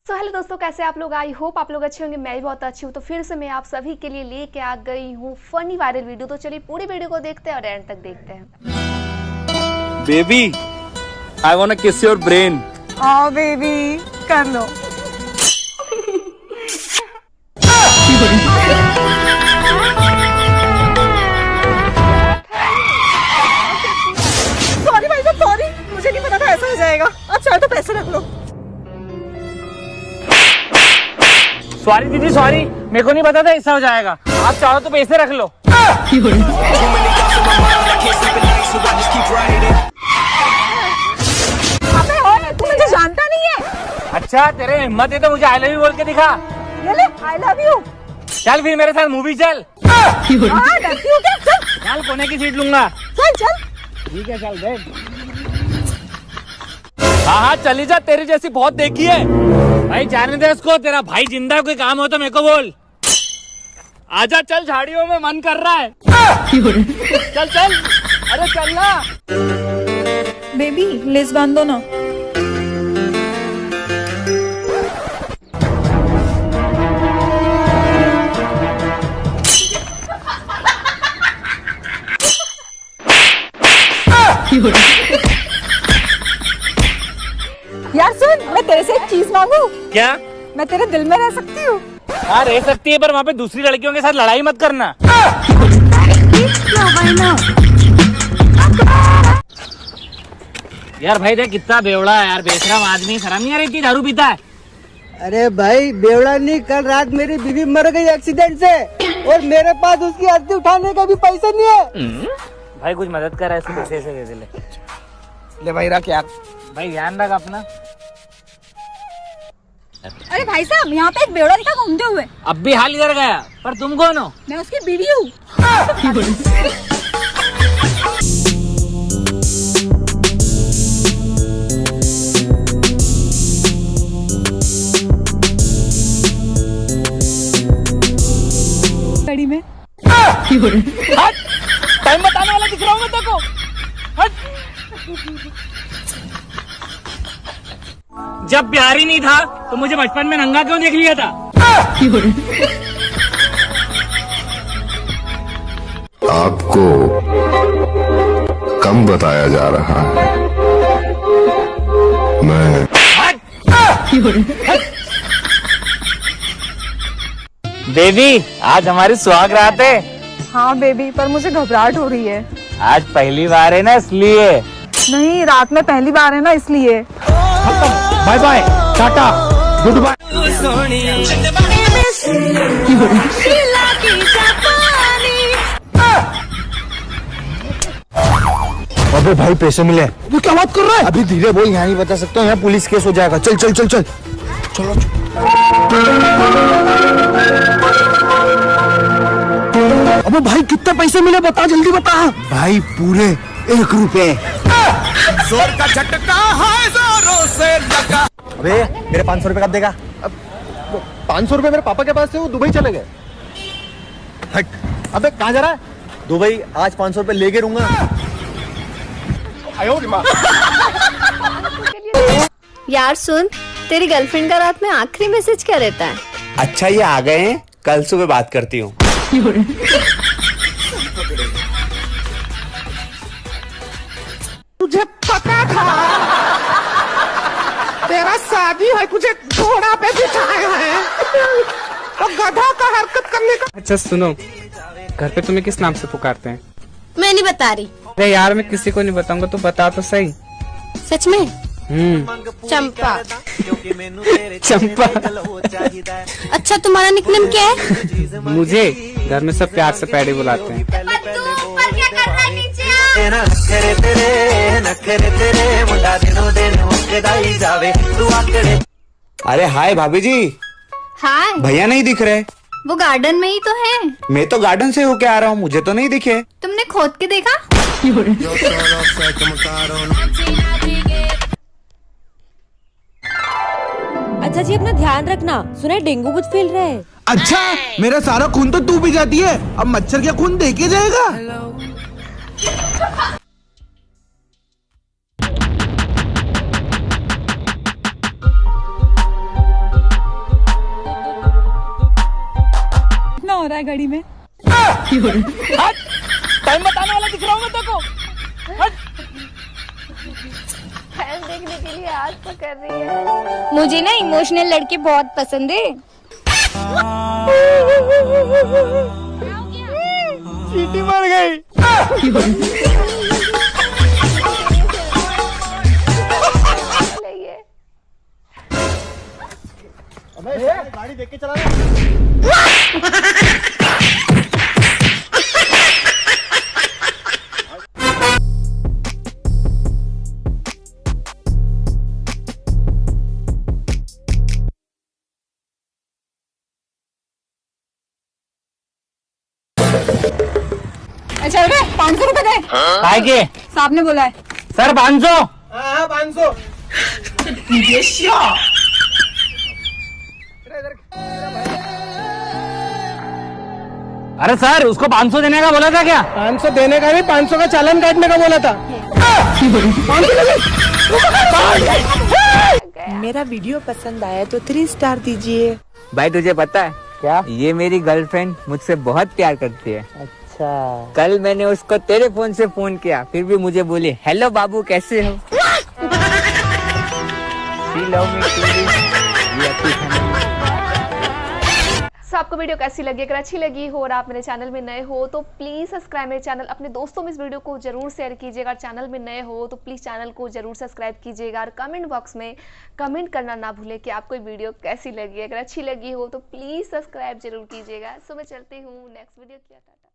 Hello दोस्तों, कैसे आप लोग। आई होप आप लोग अच्छे होंगे। मैं भी बहुत अच्छी हूँ। तो फिर से मैं आप सभी के लिए लेके आ गई हूँ फनी वायरल वीडियो। तो चलिए पूरी वीडियो को देखते हैं और एंड तक देखते हैं। बेबी, आई वांट किस योर ब्रेन। आओ बेबी, कर लो। सॉरी भाई साहब, सॉरी, मुझे नहीं पता था ऐसा हो जाएगा। अच्छा तो पैसे रख लो। सॉरी दीदी, सॉरी, मेरे को नहीं पता था ऐसा हो जाएगा। आप चाहो तो पैसे रख लो। अबे ओए, तू मुझे जानता नहीं है। अच्छा, तेरे हिम्मत है तो मुझे आई लव यू बोल के दिखा। ये ले, आई लव यू। चल फिर मेरे साथ मूवी चल। डरती हूँ क्या? चल चल, कोने की सीट लूंगा। चल चल। ठीक है, चल बैठ। हाँ हाँ चली जा, तेरी जैसी बहुत देखी है। भाई जाने दे उसको, तेरा भाई जिंदा है, कोई काम हो तो मेरे को बोल। आजा, चल, झाड़ियों में मन कर रहा है। चल चल, अरे चल ना। बेबी लेस बांध दो ना। यार सुन, मैं तेरे से एक चीज मांगू? क्या? मैं तेरे दिल में रह सकती हूँ? हाँ रह सकती है, पर वहाँ पे दूसरी लड़कियों के साथ लड़ाई मत करना। यार भाई देख कितना बेवड़ा है यार, बेशरम आदमी, शर्म नहीं आ रही थी, दारू पीता है। अरे भाई बेवड़ा नहीं, कल रात मेरी बीवी मर गई एक्सीडेंट से और मेरे पास उसकी अर्थी उठाने का भी पैसा नहीं है। भाई कुछ मदद कर, ऐसे पैसे से दे दे। ले भाई रख यार। भाई ध्यान रख अपना। अरे भाई साहब, यहाँ पे एक बेवड़ा दिखा घूमते हुए। अब भी हाल इधर गया, पर तुम कौन हो? मैं उसकी बीवी हूँ। गाड़ी में टाइम बताने वाला दिख रहा हूँ मैं तेरे को। जब प्यार ही नहीं था तो मुझे बचपन में नंगा क्यों देख लिया था? आपको कम बताया जा रहा है। मैं बेबी, आज हमारी सुहाग रात है। हाँ बेबी, पर मुझे घबराहट हो रही है। आज पहली बार है ना, इसलिए। नहीं, रात में पहली बार है ना, इसलिए। Bye bye, tata, goodbye. अबे भाई पैसे मिले। वो क्या बात कर रहा है? अभी धीरे बोल, यहाँ नहीं बता सकता, यहाँ पुलिस केस हो जाएगा। चल चल चल चल चलो। अबे भाई कितने पैसे मिले, बता जल्दी बता। भाई पूरे 1 रुपए। जोर का झटका है, जोरों से लगा। अबे मेरे 500 रुपए कब देगा? 500 रुपए मेरे पापा के पास से, वो दुबई चले गए। हट। अबे कहाँ जा रहा है? दुबई। आज 500 रुपए लेके रहूंगा। यार सुन, तेरी गर्लफ्रेंड का रात में आखिरी मैसेज क्या रहता है? अच्छा ये आ गए हैं, कल सुबह बात करती हूँ। तुझे पता था तेरा शादी है, तुझे घोड़ा पे बिठाया है तो गधा का हरकत करने का। अच्छा सुनो, घर पे तुम्हें किस नाम से पुकारते हैं? मैं नहीं बता रही। अरे यार मैं किसी को नहीं बताऊंगा, तो बता तो सही। सच में? चंपा। चंपा। अच्छा तुम्हारा निकनेम क्या है? मुझे घर में सब प्यार से पैडी बुलाते हैं। अरे हाय भाभी जी। हाय। भैया नहीं दिख रहे। वो गार्डन में ही तो है। मैं तो गार्डन से होके आ रहा हूँ, मुझे तो नहीं दिखे। तुमने खोद के देखा? अच्छा जी, अपना ध्यान रखना, सुना है डेंगू बहुत फैल रहा है। अच्छा, मेरा सारा खून तो तू पी जाती है, अब मच्छर क्या खून दे के जाएगा? हो रहा है घड़ी में? टाइम बताने वाला दिख रहा हूँ मैं तेरे को। टाइम देखने के लिए हाथ पकड़ रही है। मुझे ना इमोशनल लड़के बहुत पसंद है। चींटी मर गई। अबे गाड़ी देख के चला रहा। चल रहे 500 रुपए दे। काय के साहब ने बोला है। सर 500। हाँ 500। अरे सर उसको 500 देने का बोला था क्या? 500 देने का नहीं, 500 का चालान काटने का बोला था। मेरा वीडियो पसंद आया तो 3 स्टार दीजिए। भाई तुझे पता है क्या, ये मेरी गर्लफ्रेंड मुझसे बहुत प्यार करती है। अच्छा, कल मैंने उसको तेरे फोन से फोन किया, फिर भी मुझे बोली हेलो बाबू कैसे हो। She love me truly। सो आपको वीडियो कैसी लगी? अगर अच्छी लगी हो और आप मेरे चैनल में नए हो तो प्लीज़ सब्सक्राइब मेरे चैनल, अपने दोस्तों में इस वीडियो को जरूर शेयर कीजिएगा। चैनल में नए हो तो प्लीज़ चैनल को जरूर सब्सक्राइब कीजिएगा और कमेंट बॉक्स में कमेंट करना ना भूलें कि आपको वीडियो कैसी लगी। अगर अच्छी लगी हो तो प्लीज़ सब्सक्राइब जरूर कीजिएगा। सो मैं चलती हूँ नेक्स्ट वीडियो के लिए। टाटा।